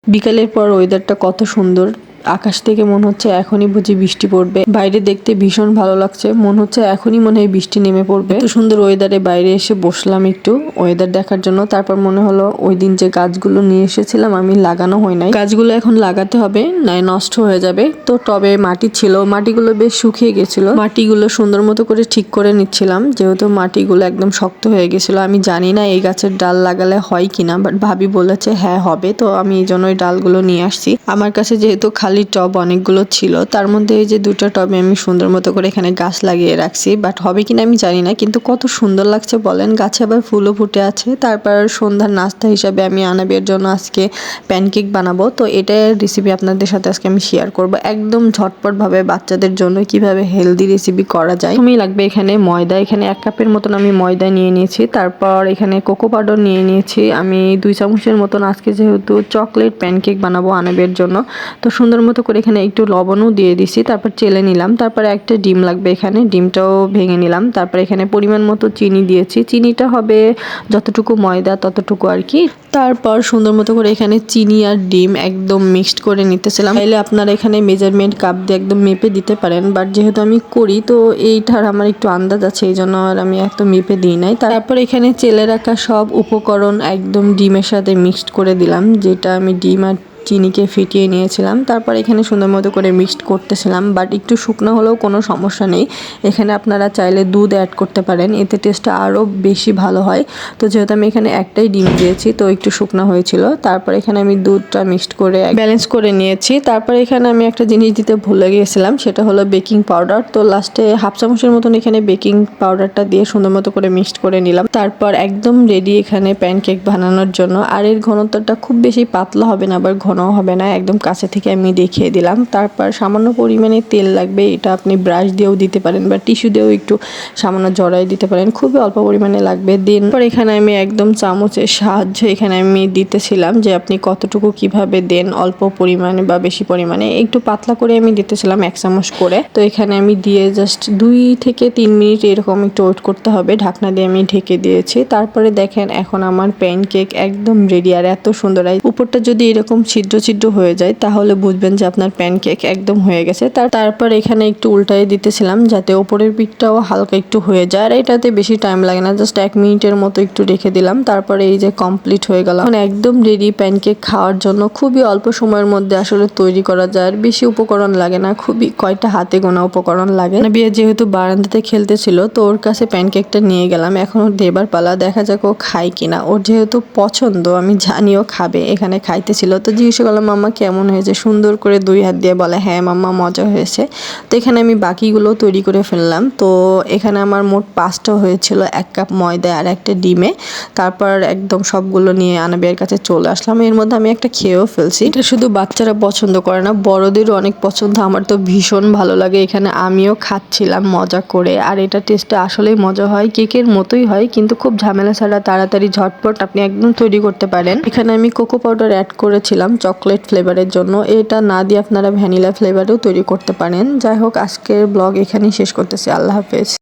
বিকালের পর ওয়েদারটা কত সুন্দর। আকাশ থেকে মনে হচ্ছে এখনই বুঝি বৃষ্টি পড়বে। বাইরে দেখতে ভীষণ ভালো লাগছে, মনে হচ্ছে এখনই মনে হয় বৃষ্টি নেমে পড়বে। এত সুন্দর ওয়েদারে বাইরে এসে বসলাম একটু ওয়েদার দেখার জন্য। তারপর মনে হলো ওই দিন যে গাছগুলো নিয়ে এসেছিলাম আমি লাগানো হয় নাই, গাছগুলো এখন লাগাতে হবে, নাই নষ্ট হয়ে যাবে। তো টবে মাটি ছিল, মাটিগুলো বেশ শুকিয়ে গেছিল, মাটিগুলো সুন্দর মতো করে ঠিক করে নিচ্ছিলাম, যেহেতু মাটিগুলো একদম শক্ত হয়ে গেছিল। আমি জানি না এই গাছের ডাল লাগালে হয় কিনা, বাট ভাবি বলেছে হ্যাঁ হবে, তো আমি এই জন্য ওই ডালগুলো নিয়ে আসছি। আমার কাছে যেহেতু খালি টব অনেকগুলো ছিল, তার মধ্যে এই যে দুটো টবে আমি সুন্দর মতো করে এখানে গাছ লাগিয়ে রাখছি, বাট হবে কিনা আমি জানি না, কিন্তু কত সুন্দর লাগছে বলেন। গাছে আবার ফুলও ফুটে আছে। তারপর সন্ধ্যার নাস্তা হিসাবে আমি আনাবের জন্য আজকে প্যানকেক বানাবো, তো এটার রেসিপি আপনাদের সাথে আজকে আমি শেয়ার করব, একদম ঝটপট ভাবে বাচ্চাদের জন্য কিভাবে হেলদি রেসিপি করা যায়। তুমি লাগবে এখানে ময়দা, এখানে 1 কাপের মতন আমি ময়দা নিয়ে নিয়েছি। তারপর এখানে কোকো পাউডার নিয়ে নিয়েছি আমি 2 চামচের মতন। আজকে যেহেতু চকলেট প্যানকেক বানাবো আনাবের জন্য, তো সুন্দর মতো করে এখানে একটু লবণও দিয়ে দিছি। তারপর চেলে নিলাম। তারপর একটা ডিম লাগবে, এখানে ডিমটাও ভেঙে নিলাম। তারপর এখানে পরিমাণ মতো চিনি দিয়েছি, চিনিটা হবে যতটুকু ময়দা ততটুকু আর কি। তারপর সুন্দর মতো করে এখানে চিনি আর ডিম একদম মিক্সড করে নিতেছিলাম। তাইলে আপনারা এখানে মেজারমেন্ট কাপ দিয়ে একদম মেপে দিতে পারেন, বাট যেহেতু আমি করি তো এইটার আমার একটু আন্দাজ আছে, এই জন্য আর আমি একদম মেপে দিই নাই। তারপর এখানে চেলে রাখা সব উপকরণ একদম ডিমের সাথে মিক্সড করে দিলাম, যেটা আমি ডিম আর চিনিকে ফিটিয়ে নিয়েছিলাম। তারপর এখানে সুন্দর মতো করে মিক্সড করতেছিলাম, বাট একটু শুকনো হলেও কোনো সমস্যা নেই। এখানে আপনারা চাইলে দুধ অ্যাড করতে পারেন, এতে টেস্টটা আরও বেশি ভালো হয়। তো যেহেতু আমি এখানে একটাই ডিম দিয়েছি তো একটু শুকনো হয়েছিল। তারপর এখানে আমি দুধটা মিক্সড করে ব্যালেন্স করে নিয়েছি। তারপর এখানে আমি একটা জিনিস দিতে ভুলে গিয়েছিলাম, সেটা হলো বেকিং পাউডার। তো লাস্টে 1/2 চামচের মতন এখানে বেকিং পাউডারটা দিয়ে সুন্দর মতো করে মিক্সড করে নিলাম। তারপর একদম রেডি এখানে প্যানকেক বানানোর জন্য। আর এর ঘনত্বটা খুব বেশি পাতলা হবে না, আবার ঘন হবে না, একদম কাছে থেকে আমি দেখিয়ে দিলাম। তারপর সামান্য পরিমাণে তেল লাগবে, এটা আপনি ব্রাশ দিয়েও দিতে পারেন বা টিস্যু দিয়েও একটু সামান্য জড়াই দিতে পারেন, খুবই অল্প পরিমাণে লাগবে। দেন পর এখানে আমি একদম চামচের সাহায্যে এখানে আমি দিতেছিলাম যে আপনি কতটুকু কিভাবে দেন, অল্প পরিমাণে বা বেশি পরিমাণে, একটু পাতলা করে আমি দিতেছিলাম 1 চামচ করে। তো এখানে আমি দিয়ে জাস্ট 2 থেকে 3 মিনিট এরকম একটু ওয়েট করতে হবে, ঢাকনা দিয়ে আমি ঢেকে দিয়েছি। তারপরে দেখেন এখন আমার প্যানকেক একদম রেডি, আর এত সুন্দর। উপরটা যদি এরকম ছিদ্র ছিদ্র হয়ে যায় তাহলে বুঝবেন যে আপনার প্যানকেক একদম হয়ে গেছে। তারপর এখানে একটু উল্টাই দিতেছিলাম যাতে উপরের পিঠটাও হালকা একটু হয়ে যায়, আর এটাতে বেশি টাইম লাগে না, জাস্ট 1 মিনিটের মতো একটু রেখে দিলাম। তারপরে এই যে কমপ্লিট হয়ে গেল, এখন একদম রেডি প্যানকেক খাওয়ার জন্য। খুবই অল্প সময়ের মধ্যে আসলে তৈরি করা যায়, আর বেশি উপকরণ লাগে না, খুবই কয়টা হাতে গোনা উপকরণ লাগে। বিয়ে যেহেতু বারান্দাতে খেলতেছিল তো ওর কাছে প্যানকেকটা নিয়ে গেলাম, এখন ওর দেবার পালা, দেখা যাক ও খায় কিনা। ওর যেহেতু পছন্দ আমি জানিও খাবে, এখানে খাইতেছিল। তো জিজ্ঞেস করলাম মাম্মা কেমন হয়েছে, সুন্দর করে 2 হাত দিয়ে বলে হ্যাঁ মাম্মা মজা হয়েছে। তো এখানে আমি বাকিগুলো তৈরি করে ফেললাম। তো এখানে আমার মোট 5টা হয়েছিল, 1 কাপ ময়দা আর একটা ডিমে। তারপর একদম সবগুলো নিয়ে আনাবিয়ার কাছে চলে আসলাম। এর মধ্যে আমি একটা খেয়েও ফেলছি। এটা শুধু বাচ্চারা পছন্দ করে না, বড়দেরও অনেক পছন্দ, আমার তো ভীষণ ভালো লাগে। এখানে আমিও খাচ্ছিলাম মজা করে, আর এটা টেস্টটা আসলেই মজা হয়, কেকের মতোই হয়, কিন্তু খুব ঝামেলা ছাড়া তাড়াতাড়ি ঝটপট আপনি একদম তৈরি করতে পারেন। এখানে আমি কোকো পাউডার অ্যাড করেছিলাম চকলেট ফ্লেভারের জন্য, এটা না দিয়ে আপনারা ভ্যানিলা ফ্লেভারেও তৈরি করতে পারেন। যাই হোক আজকের ব্লগ এখানেই শেষ করতেছি, আল্লাহ হাফেজ।